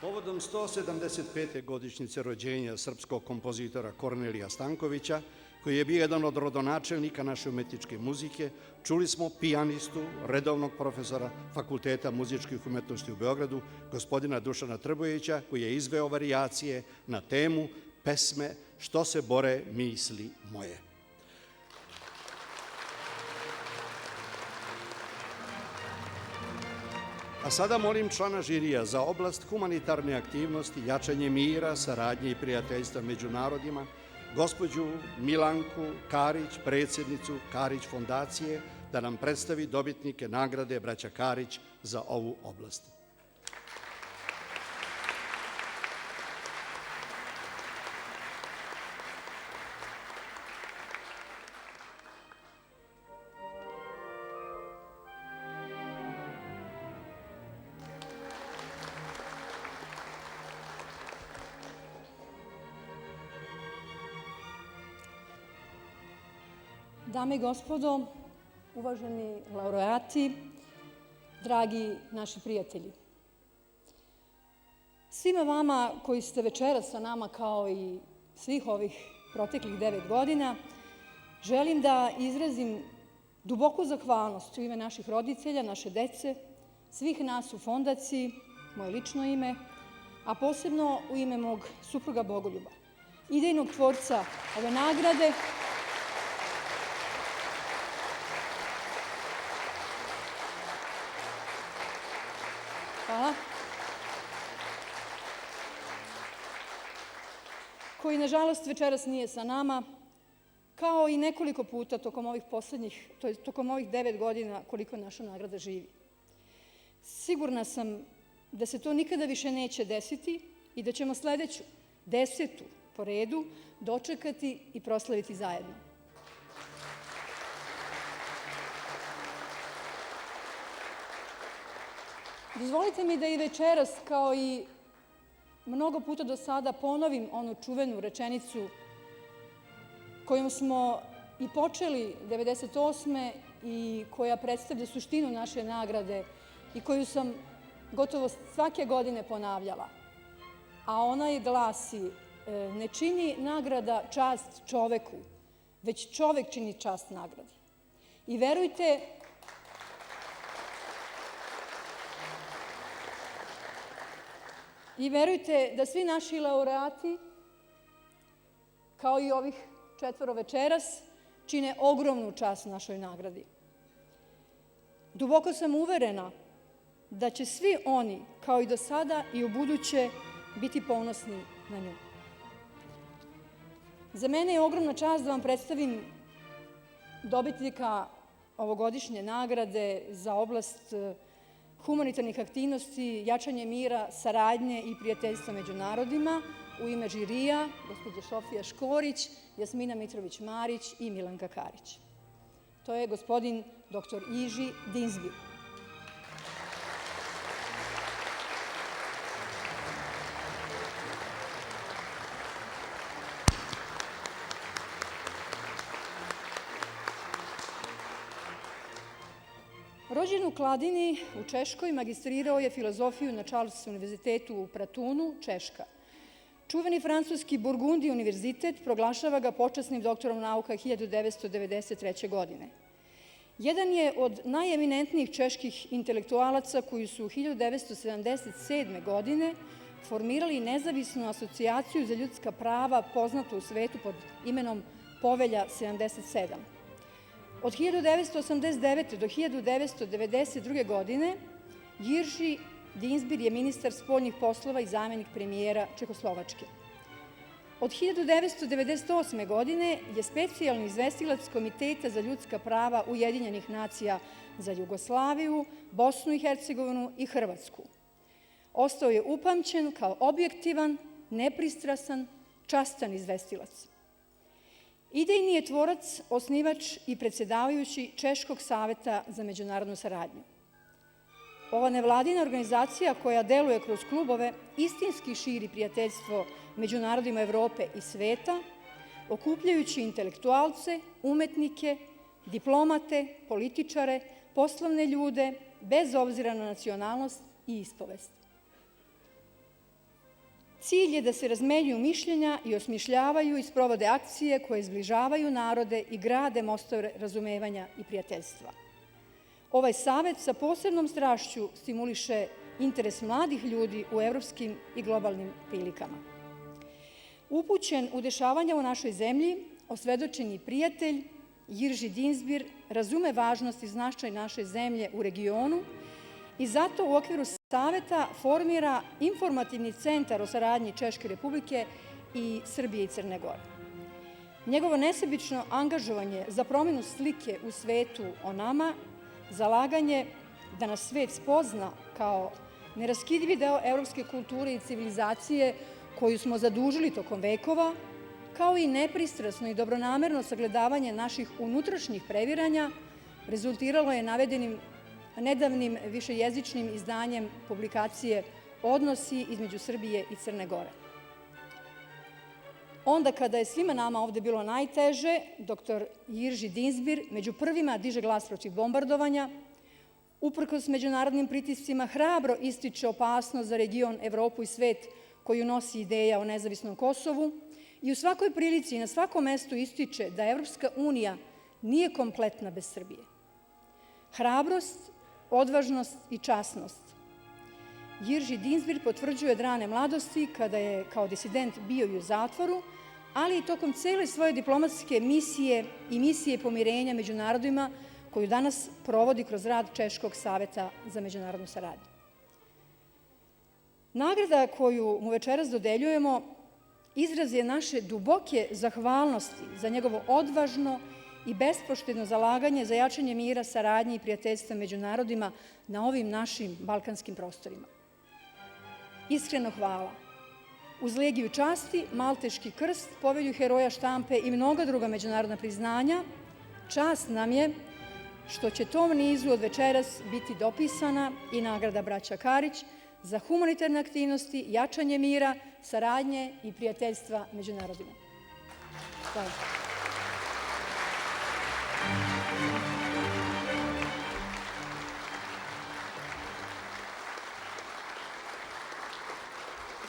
Povodom 175. godišnjice rođenja srpskog kompozitora Kornelija Stankovića, koji je bio jedan od rodonačelnika naše umetničke muzike, čuli smo pijanistu, redovnog profesora Fakulteta muzičkih umetnosti u Beogradu, gospodina Dušana Trbojevića, koji je izveo varijacije na temu pesme Što se bore misli moje. A sada molim člana žirija za oblast humanitarne aktivnosti, jačanje mira, saradnje i prijateljstva među narodima, gospođu Milanku Karić, predsjednicu Karić fondacije, da nam predstavi dobitnike nagrade Braća Karić za ovu oblast.
Dame i gospodo, uvaženi laureati, dragi naši prijatelji. Svima vama koji ste večeras sa nama kao i svih ovih proteklih 9 godina, želim da izrazim duboku zahvalnost u ime naših roditelja, naše dece, svih nas u fondaciji, moje lično ime, a posebno u ime mog supruga Bogoljuba, idejnog tvorca ove nagrade, koji nažalost večeras nije sa nama, kao i nekoliko puta tokom ovih 9 godina koliko naša nagrada živi. Sigurna sam da se to nikada više neće desiti i da ćemo sledeću, 10. po redu, dočekati i proslaviti zajedno. Dozvolite mi da i večeras, kao i mnogo puta do sada, ponovim onu čuvenu rečenicu kojom smo i počeli 98. i koja predstavlja suštinu naše nagrade i koju sam gotovo svake godine ponavljala. A ona je glasi: ne čini nagrada čast čoveku, već čovek čini čast nagradi. I verujte da svi naši laureati, kao i ovih 4 večeras, čine ogromnu čast našoj nagradi. Duboko sam uverena da će svi oni, kao i do sada i u buduće, biti ponosni na nju. Za mene je ogromna čast da vam predstavim dobitnika ovogodišnje nagrade za oblast humanitarnih aktivnosti, jačanje mira, saradnje i prijateljstva među narodima, u ime žirija, gospođa Šofija Škorić, Jasmina Mitrović-Marić i Milanka Karić. To je gospodin dr. Iži Dinsbir. Rođen u Kladini u Češkoj, magistrirao je filozofiju na Charles univerzitetu u Pratunu, Češka. Čuveni francuski Burgundi univerzitet proglašava ga počasnim doktorom nauka 1993. godine. Jedan je od najeminentnijih čeških intelektualaca koji su 1977. godine formirali nezavisnu asocijaciju za ljudska prava poznatu u svetu pod imenom Povelja 77. Od 1989. do 1992. godine Jirži Dinsbir je ministar spoljnih poslova i zamenik premijera Čehoslovačke. Od 1998. godine je specijalni izvestilac Komiteta za ljudska prava Ujedinjenih nacija za Jugoslaviju, Bosnu i Hercegovinu i Hrvatsku. Ostao je upamćen kao objektivan, nepristrasan, častan izvestilac. Idejni je tvorac, osnivač i predsedavajući Češkog saveta za međunarodnu saradnju. Ova nevladina organizacija koja deluje kroz klubove istinski širi prijateljstvo među narodima Evrope i sveta, okupljajući intelektualce, umetnike, diplomate, političare, poslovne ljude, bez obzira na nacionalnost i ispovest. Cilj je da se razmenjuju mišljenja i osmišljavaju i sprovode akcije koje zbližavaju narode i grade mostove razumevanja i prijateljstva. Ovaj savet sa posebnom strašću stimuliše interes mladih ljudi u evropskim i globalnim prilikama. Upućen u dešavanja u našoj zemlji, osvedočeni prijatelj Jirži Dinsbir razume važnost i značaj naše zemlje u regionu i zato u okviru saveta formira informativni centar o saradnji Češke Republike i Srbije i Crne Gore. Njegovo nesebično angažovanje za promjenu slike u svetu o nama, zalaganje da nas svet spozna kao neraskidivi deo evropske kulture i civilizacije koju smo zadužili tokom vekova, kao i nepristrasno i dobronamerno sagledavanje naših unutrašnjih previranja, rezultiralo je navedenim nedavnim višejezičnim izdanjem publikacije Odnosi između Srbije i Crne Gore. Onda kada je svima nama ovde bilo najteže, dr. Jirži Dinsbir među prvima diže glas protiv bombardovanja, uprkos međunarodnim pritiscima hrabro ističe opasnost za region, Evropu i svet koju nosi ideja o nezavisnom Kosovu i u svakoj prilici i na svakom mestu ističe da Evropska unija nije kompletna bez Srbije. Hrabrost, odvažnost i časnost. Jirži Dinsbir potvrđuje od rane mladosti kada je kao disident bio i u zatvoru, ali i tokom cele svoje diplomatske misije i misije pomirenja među narodima koju danas provodi kroz rad Češkog saveta za međunarodnu saradnju. Nagrada koju mu večeras dodeljujemo izraz je naše duboke zahvalnosti za njegovo odvažno i bespoštedno zalaganje za jačanje mira, saradnje i prijateljstva među narodima na ovim našim balkanskim prostorima. Iskreno hvala. Uz Legiju časti, Malteški krst, Povelju heroja štampe i mnoga druga međunarodna priznanja, čast nam je što će tom nizu od večeras biti dopisana i nagrada braća Karić za humanitarne aktivnosti, jačanje mira, saradnje i prijateljstva među narodima. Hvala.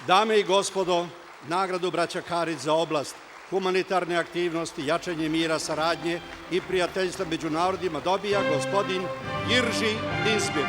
Dame i gospodo, nagradu braća Karić za oblast humanitarne aktivnosti, jačanje mira, saradnje i prijateljstva među narodima dobija gospodin Jirži Dinsbir.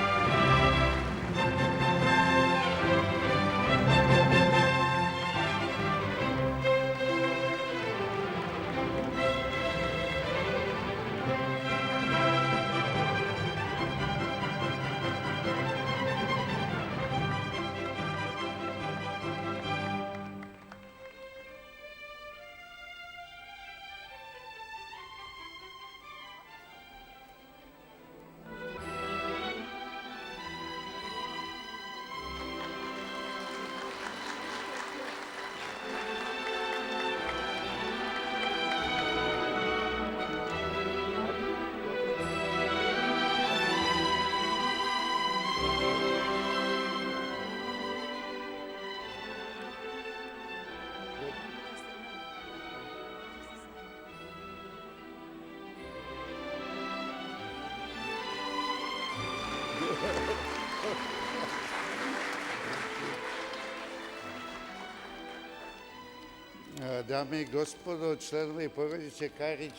Dame i gospodo, članovi porodice Karić,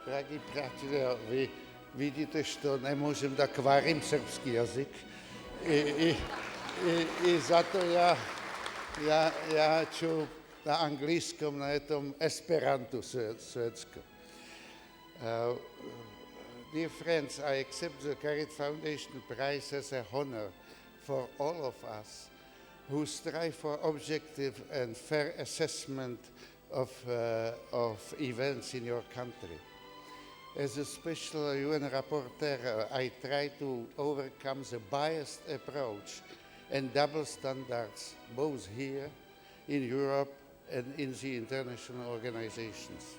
dragi prijatelji, vi vidite što ne možem da kvarim srpski jezik i zato ja ću na anglijskom, na tom esperantu svetskom. Dear friends, I accept the Karić Foundation Prize as a honor for all of us who strive for objective and fair assessment of events in your country. As a special UN rapporteur, I try to overcome the biased approach and double standards, both here in Europe and in the international organizations.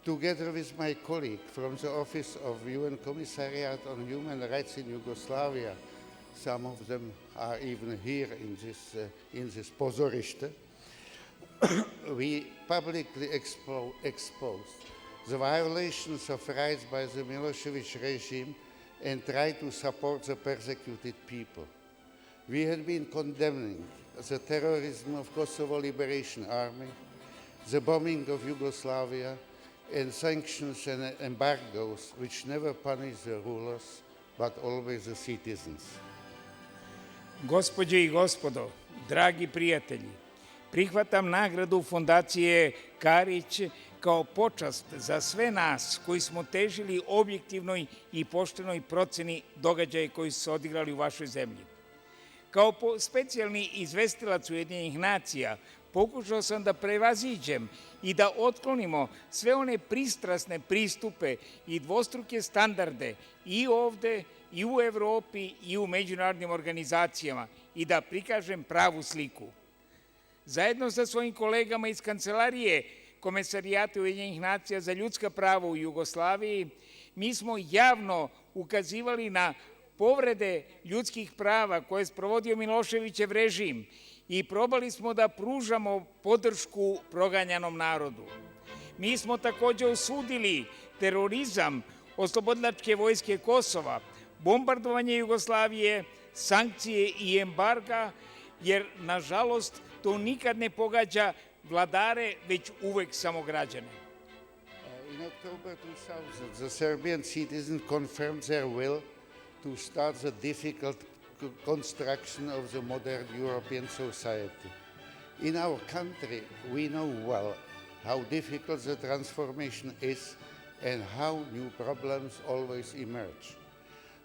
Together with my colleague from the Office of UN Commissariat on Human Rights in Yugoslavia, some of them are even here in this pozorište, we publicly exposed the violations of rights by the Milosevic regime and try to support the persecuted people. We had been condemning the terrorism of Kosovo Liberation Army, the bombing of Yugoslavia, and sanctions and embargoes which never punish the rulers, but always the citizens.
Gospođe i gospodo, dragi prijatelji, prihvatam nagradu Fondacije Karić kao počast za sve nas koji smo težili objektivnoj i poštenoj proceni događaja koji su se odigrali u vašoj zemlji. Kao specijalni izvestilac Ujedinjenih nacija pokušao sam da prevaziđem i da otklonimo sve one pristrasne pristupe i dvostruke standarde i ovde, i u Evropi, i u međunarodnim organizacijama i da prikažem pravu sliku. Zajedno sa svojim kolegama iz Kancelarije Komesarijata Ujedinjenih nacija za ljudska prava u Jugoslaviji, mi smo javno ukazivali na povrede ljudskih prava koje je sprovodio Miloševićev režim i probali smo da pružamo podršku proganjanom narodu. Mi smo takođe osudili terorizam Oslobodilačke vojske Kosova, bombardovanje Jugoslavije, sankcije i embarga, jer, nažalost, to nikad ne pogađa vladare, već uvek samo građane.
In October 2000, the Serbian citizens confirmed their will to start the difficult construction of the modern European society. In our country, we know well how difficult the transformation is and how new problems always emerge.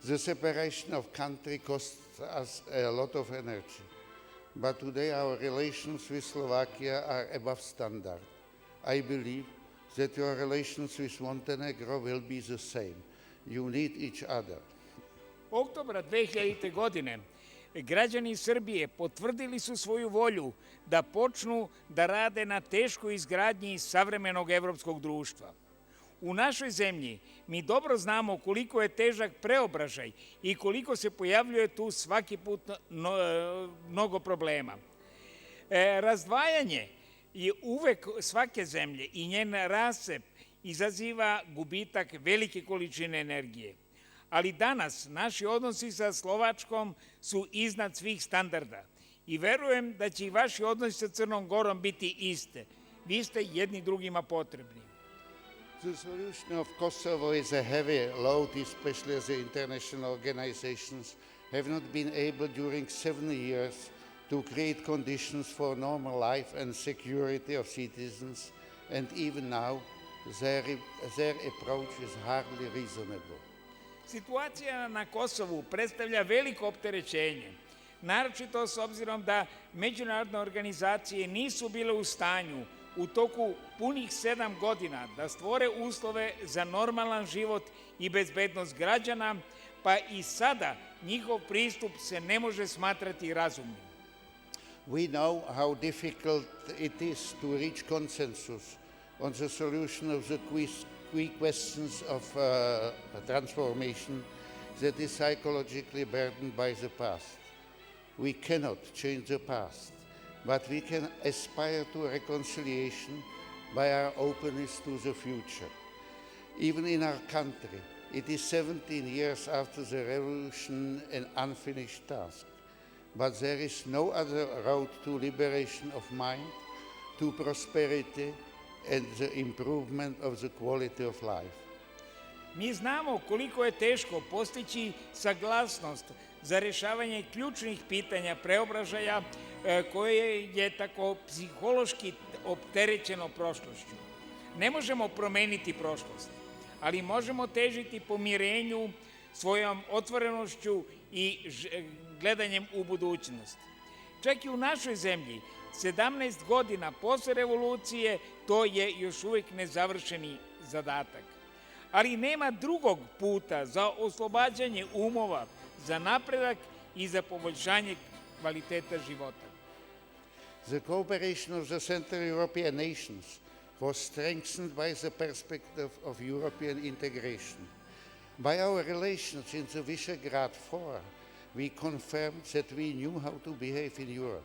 The separation of country costs us a lot of energy, but today our relations with Slovakia are above standard. I believe that your relations with Montenegro will be the same. You need each other.
Oktobra 2000. godine građani Srbije potvrdili su svoju volju da počnu da rade na teškoj izgradnji savremenog evropskog društva. U našoj zemlji mi dobro znamo koliko je težak preobražaj i koliko se pojavljuje tu svaki put mnogo problema. Razdvajanje je uvek svake zemlje i njen rascep izaziva gubitak velike količine energije. Ali danas naši odnosi sa Slovačkom su iznad svih standarda i verujem da će i vaši odnosi sa Crnom Gorom biti iste. Vi ste jedni drugima potrebni.
The solution of Kosovo is a heavy load, especially as the international organizations have not been able during 7 years to create conditions for normal life and security of citizens, and even now their approach is hardly reasonable.
Situacija na Kosovu predstavlja veliko opterećenje, naročito s obzirom da međunarodne organizacije nisu bile u stanju u toku punih 7 godina da stvore uslove za normalan život i bezbednost građana, pa i sada njihov pristup se ne može smatrati razumnim.
We know how difficult it is to reach consensus on the solution of the key questions of transformation that is psychologically burdened by the past. We cannot change the past, but we can aspire to reconciliation by our openness to the future. Even in our country, it is 17 years after the revolution an unfinished task, but there is no other road to liberation of mind, to prosperity, and the improvement of the quality of life.
Mi znamo koliko je teško postići saglasnost za rešavanje ključnih pitanja preobražaja koje je tako psihološki opterećeno prošlošću. Ne možemo promeniti prošlost, ali možemo težiti pomirenju svojom otvorenošću i gledanjem u budućnost. Čak i u našoj zemlji 17 godina posle revolucije to je još uvek nezavršeni zadatak. Ali nema drugog puta za oslobađanje umova, za napredak i za poboljšanje kvaliteta života.
The cooperation of the Central European nations was strengthened by the perspective of European integration. By our relations in the Visegrad Forum, we confirmed that we knew how to behave in Europe.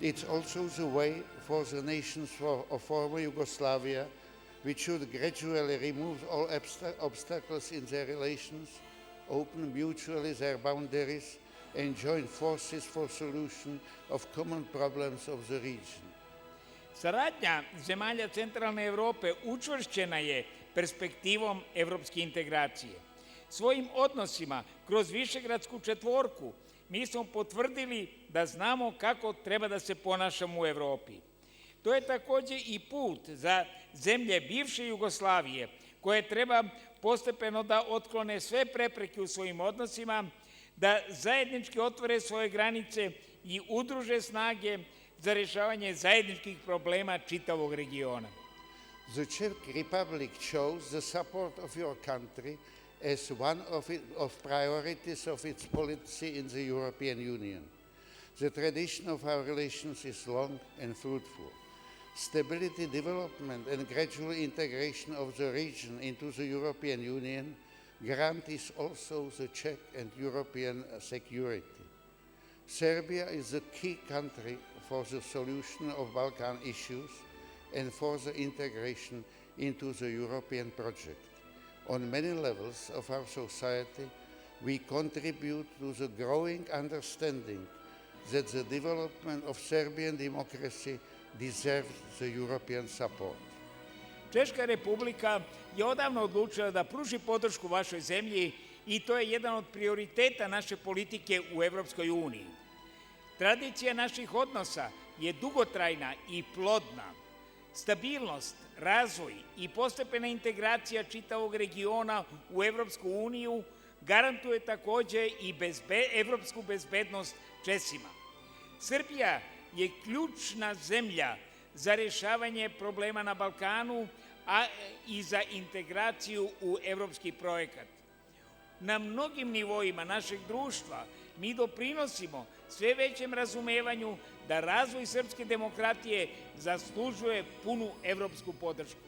It's also the way for the nations of former Yugoslavia, which should gradually remove all obstacles in their relations, open mutually their boundaries, and join forces for solution of common problems of the region.
Saradnja zemalja centralne Evrope učvršćena je perspektivom evropske integracije. Svojim odnosima kroz Višegradsku četvorku mi smo potvrdili da znamo kako treba da se ponašamo u Evropi. To je takođe i put za zemlje bivše Jugoslavije, koje treba postepeno da otklone sve prepreke u svojim odnosima, da zajednički otvore svoje granice i udruže snage za rešavanje zajedničkih problema čitavog regiona.
The Czech Republic chose the support of your country as one of priorities of its policy in the European Union. The tradition of our relations is long and fruitful. Stability, development, and gradual integration of the region into the European Union guarantees also the Czech and European security. Serbia is the key country for the solution of Balkan issues and for the integration into the European project. On many levels of our society, we contribute to the growing understanding that the development of Serbian democracy deserves the European support.
Češka republika je odavno odlučila da pruži podršku vašoj zemlji i to je jedan od prioriteta naše politike u Evropskoj uniji. Tradicija naših odnosa je dugotrajna i plodna. Stabilnost, razvoj i postepena integracija čitavog regiona u Evropsku uniju garantuje takođe i evropsku bezbednost Česima. Srbija je ključna zemlja za rešavanje problema na Balkanu, a i za integraciju u evropski projekat. Na mnogim nivoima našeg društva mi doprinosimo sve većem razumevanju da razvoj srpske demokratije zaslužuje punu evropsku podršku.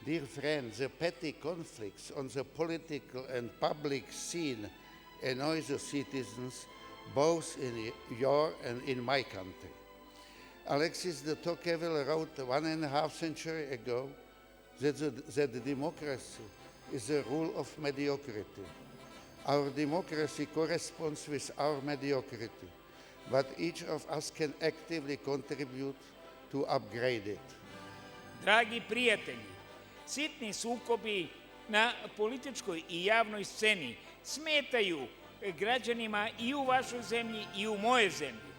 Dear friends, the petty conflicts on the political and public scene annoy the citizens both in your and in my country. Alexis de Tocqueville wrote 1.5 centuries ago that democracy is the rule of mediocrity. Our democracy corresponds with our mediocrity, but each of us can actively contribute to upgrade it.
Dragi prijatelji, sitni sukobi na političkoj i javnoj sceni smetaju građanima i u vašoj zemlji i u mojoj zemlji.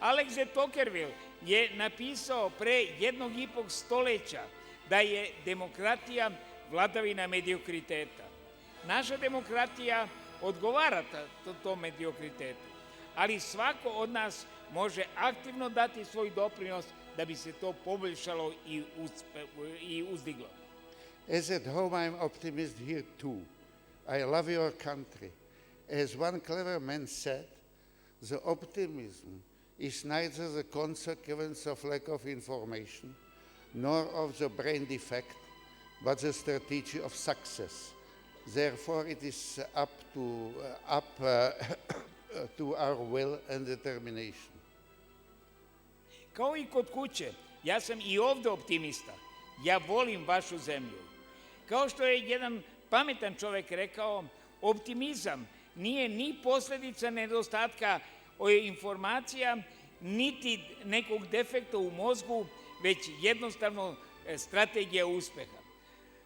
Alex de Tocqueville je napisao pre 1,5 stoleća da je demokratija vladavina mediokriteta. Naša demokratija odgovara tom mediokritetu, ali svako od nas može aktivno dati svoj doprinos da bi se to poboljšalo i uzdiglo.
As at home, I'm optimist here too. I love your country. As one clever man said, the optimism is neither the consequence of lack of information nor of the brain defect, but the strategy of success. Therefore, it is up to our will and determination.
Kao i kod kuće, ja sam i ovde optimista. Ja volim vašu zemlju. Kao što je jedan pametan čovek rekao, optimizam nije ni posledica nedostatka informacija, niti nekog defekta u mozgu, već jednostavno strategija uspeha.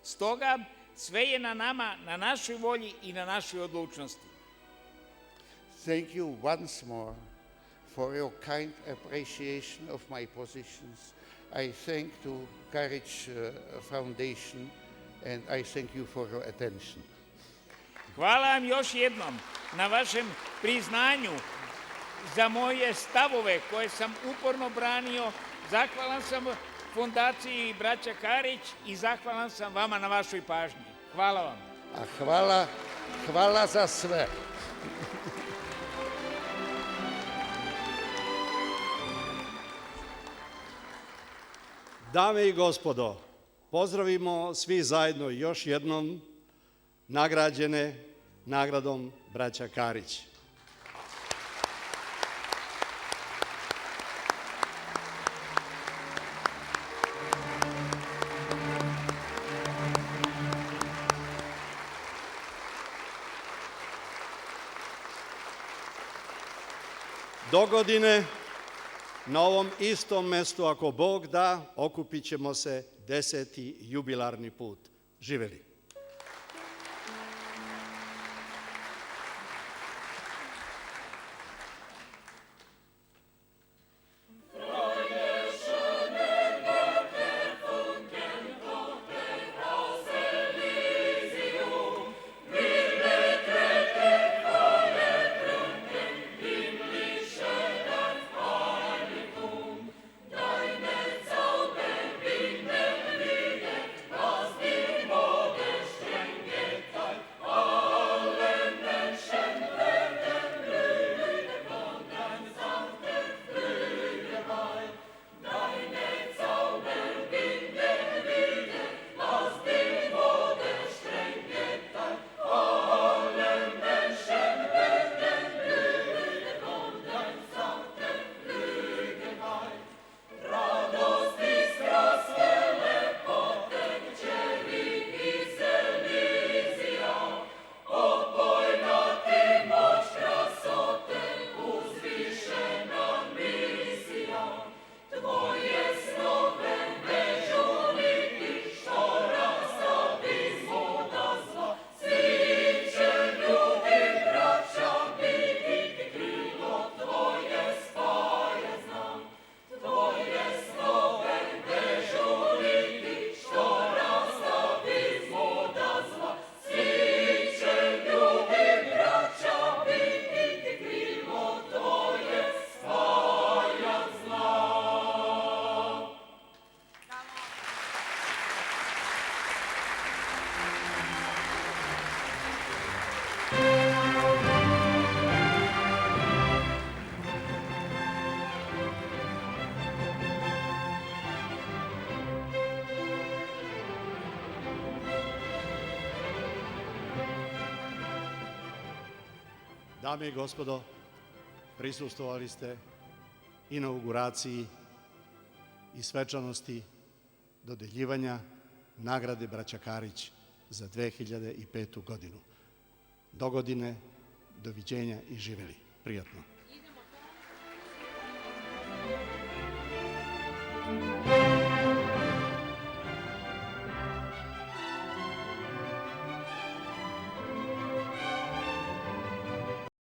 Stoga, sve je na nama, na našoj volji i na našoj odlučnosti.
Thank you once more for your kind appreciation of my positions. I thank to Courage Foundation and I thank you for your attention.
Hvala vam još jednom na vašem priznanju za moje stavove koje sam uporno branio. Zahvalan sam Fondaciji Braća Karić i zahvalan sam vama na vašoj pažnji. Hvala vam.
A hvala za sve.
Dame i gospodo, pozdravimo svi zajedno još jednom nagrađene nagradom Braća Karić. Dogodine, na ovom istom mestu, ako Bog da, okupit ćemo se 10. jubilarni put. Živeli! Dame i gospodo, prisustvovali ste inauguraciji i svečanosti dodeljivanja nagrade Braća Karić za 2005. godinu. Dogodine, doviđenja i živeli. Prijatno.